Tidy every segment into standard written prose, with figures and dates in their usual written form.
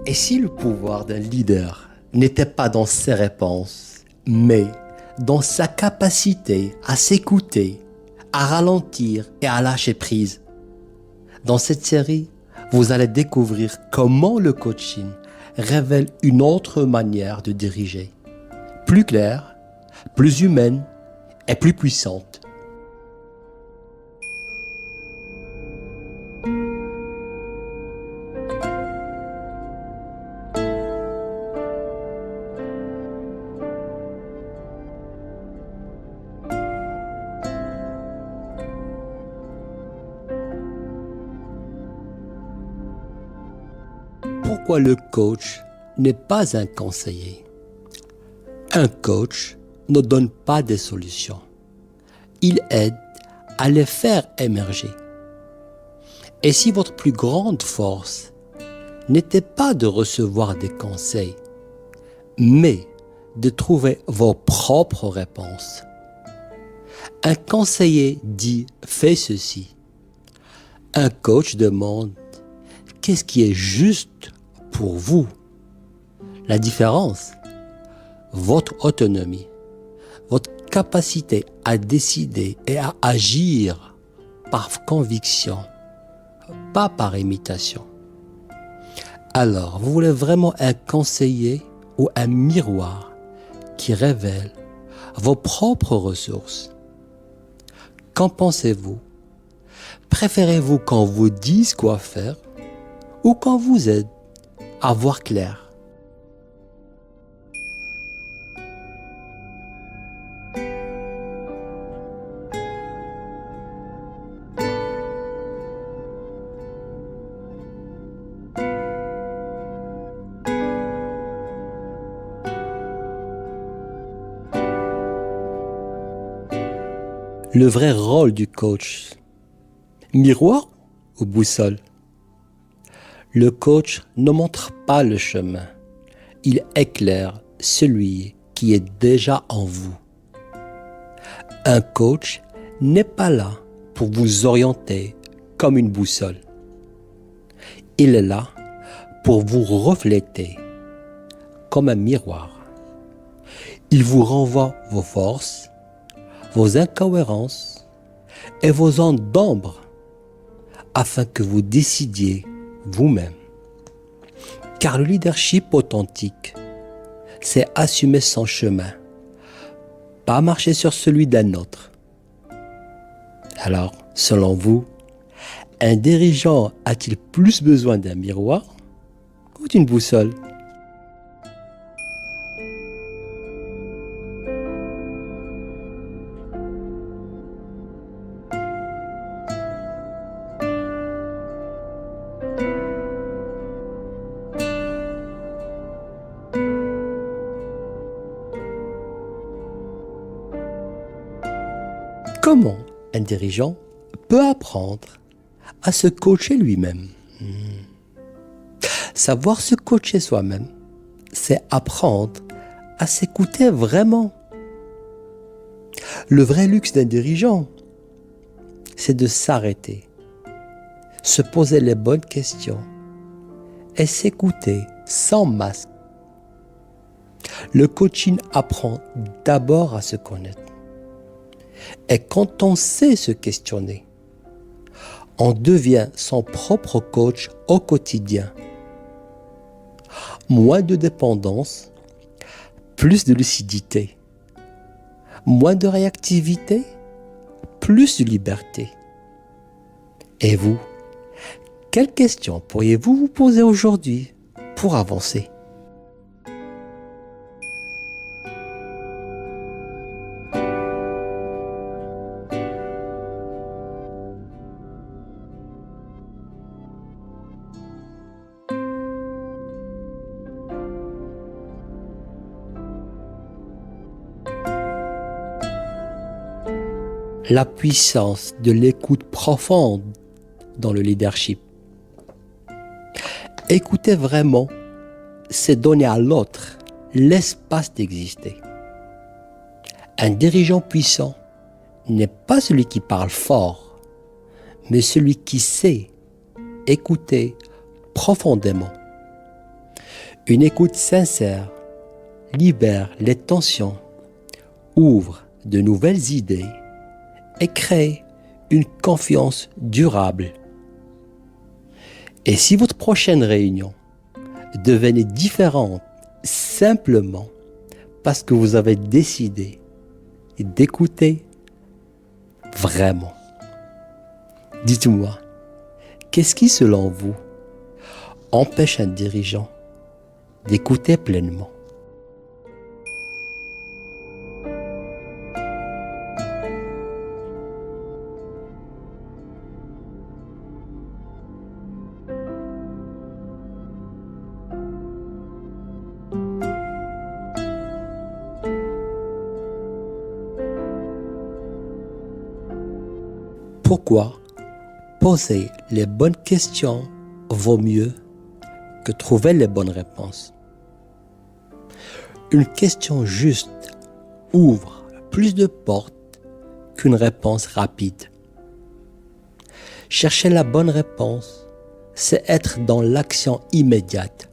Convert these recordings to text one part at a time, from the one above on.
Et si le pouvoir d'un leader n'était pas dans ses réponses, mais dans sa capacité à s'écouter, à ralentir et à lâcher prise? Dans cette série, vous allez découvrir comment le coaching révèle une autre manière de diriger, plus claire, plus humaine et plus puissante. Pourquoi le coach n'est pas un conseiller? Un coach ne donne pas des solutions. Il aide à les faire émerger. Et si votre plus grande force n'était pas de recevoir des conseils, mais de trouver vos propres réponses? Un conseiller dit « fais ceci ». Un coach demande « qu'est-ce qui est juste pour vous ?» La différence, votre autonomie, votre capacité à décider et à agir par conviction, pas par imitation. Alors, vous voulez vraiment un conseiller ou un miroir qui révèle vos propres ressources? Qu'en pensez-vous? Préférez-vous qu'on vous dise quoi faire ou qu'on vous aide à voir clair? Le vrai rôle du coach, miroir ou boussole? Le coach ne montre pas le chemin, il éclaire celui qui est déjà en vous. Un coach n'est pas là pour vous orienter comme une boussole. Il est là pour vous refléter comme un miroir. Il vous renvoie vos forces, vos incohérences et vos zones d'ombre afin que vous décidiez vous-même. Car le leadership authentique, c'est assumer son chemin, pas marcher sur celui d'un autre. Alors, selon vous, un dirigeant a-t-il plus besoin d'un miroir ou d'une boussole? Comment un dirigeant peut apprendre à se coacher lui-même? Savoir se coacher soi-même, c'est apprendre à s'écouter vraiment. Le vrai luxe d'un dirigeant, c'est de s'arrêter, se poser les bonnes questions et s'écouter sans masque. Le coaching apprend d'abord à se connaître. Et quand on sait se questionner, on devient son propre coach au quotidien. Moins de dépendance, plus de lucidité. Moins de réactivité, plus de liberté. Et vous, quelles questions pourriez-vous vous poser aujourd'hui pour avancer? La puissance de l'écoute profonde dans le leadership. Écouter vraiment, c'est donner à l'autre l'espace d'exister. Un dirigeant puissant n'est pas celui qui parle fort, mais celui qui sait écouter profondément. Une écoute sincère libère les tensions, ouvre de nouvelles idées et crée une confiance durable. Et si votre prochaine réunion devenait différente simplement parce que vous avez décidé d'écouter vraiment, dites-moi, qu'est-ce qui, selon vous, empêche un dirigeant d'écouter pleinement? Pourquoi poser les bonnes questions vaut mieux que trouver les bonnes réponses? Une question juste ouvre plus de portes qu'une réponse rapide. Chercher la bonne réponse, c'est être dans l'action immédiate.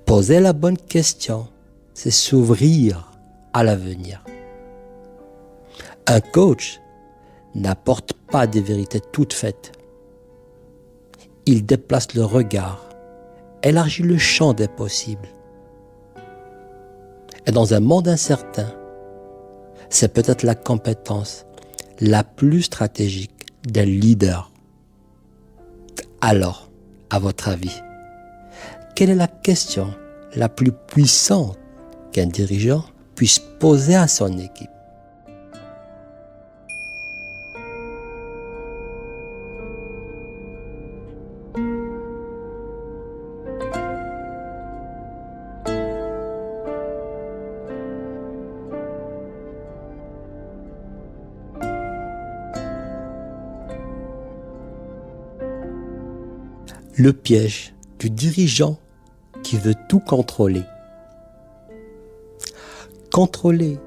Poser la bonne question, c'est s'ouvrir à l'avenir. Un coach n'apporte pas des vérités toutes faites. Il déplace le regard, élargit le champ des possibles. Et dans un monde incertain, c'est peut-être la compétence la plus stratégique d'un leader. Alors, à votre avis, quelle est la question la plus puissante qu'un dirigeant puisse poser à son équipe? Le piège du dirigeant qui veut tout contrôler. Contrôler,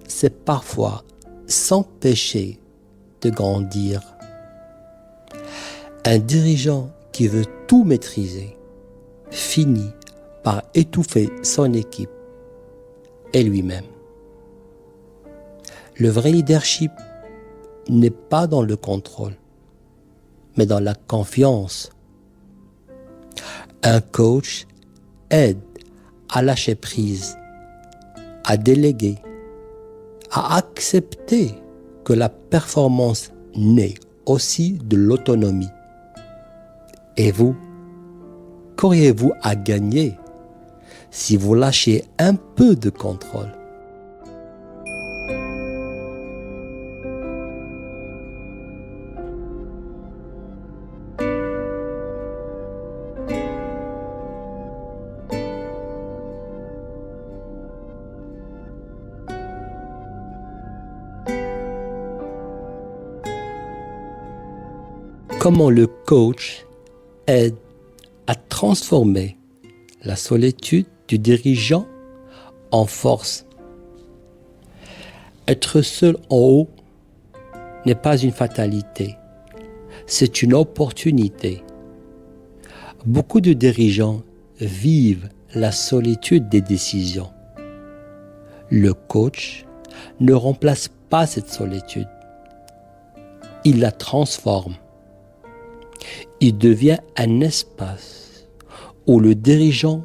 c'est parfois s'empêcher de grandir. Un dirigeant qui veut tout maîtriser finit par étouffer son équipe et lui-même. Le vrai leadership n'est pas dans le contrôle, mais dans la confiance. Un coach aide à lâcher prise, à déléguer, à accepter que la performance naît aussi de l'autonomie. Et vous, qu'auriez-vous à gagner si vous lâchez un peu de contrôle? Comment le coach aide à transformer la solitude du dirigeant en force. Être seul en haut n'est pas une fatalité, c'est une opportunité. Beaucoup de dirigeants vivent la solitude des décisions. Le coach ne remplace pas cette solitude, il la transforme. Il devient un espace où le dirigeant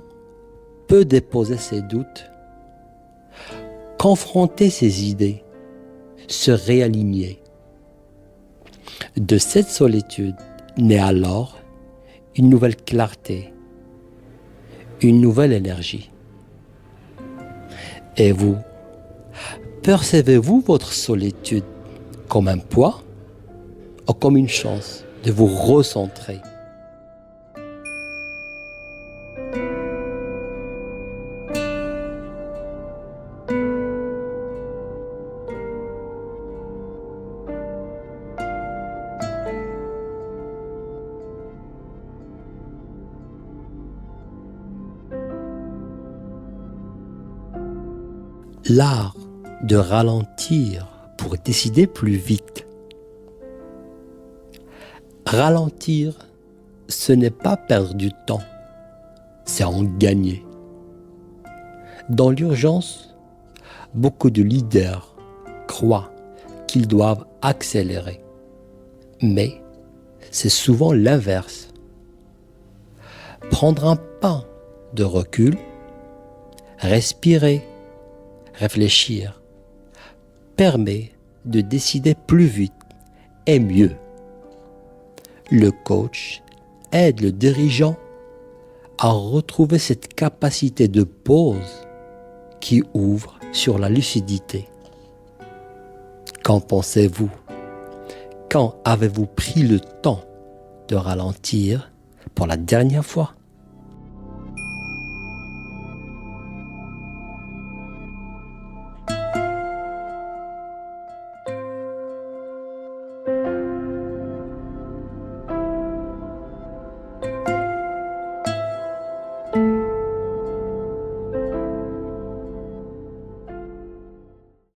peut déposer ses doutes, confronter ses idées, se réaligner. De cette solitude naît alors une nouvelle clarté, une nouvelle énergie. Et vous, percevez-vous votre solitude comme un poids ou comme une chance de vous recentrer? L'art de ralentir pour décider plus vite. Ralentir, ce n'est pas perdre du temps, c'est en gagner. Dans l'urgence, beaucoup de leaders croient qu'ils doivent accélérer. Mais c'est souvent l'inverse. Prendre un pas de recul, respirer, réfléchir, permet de décider plus vite et mieux. Le coach aide le dirigeant à retrouver cette capacité de pause qui ouvre sur la lucidité. Qu'en pensez-vous? Quand avez-vous pris le temps de ralentir pour la dernière fois?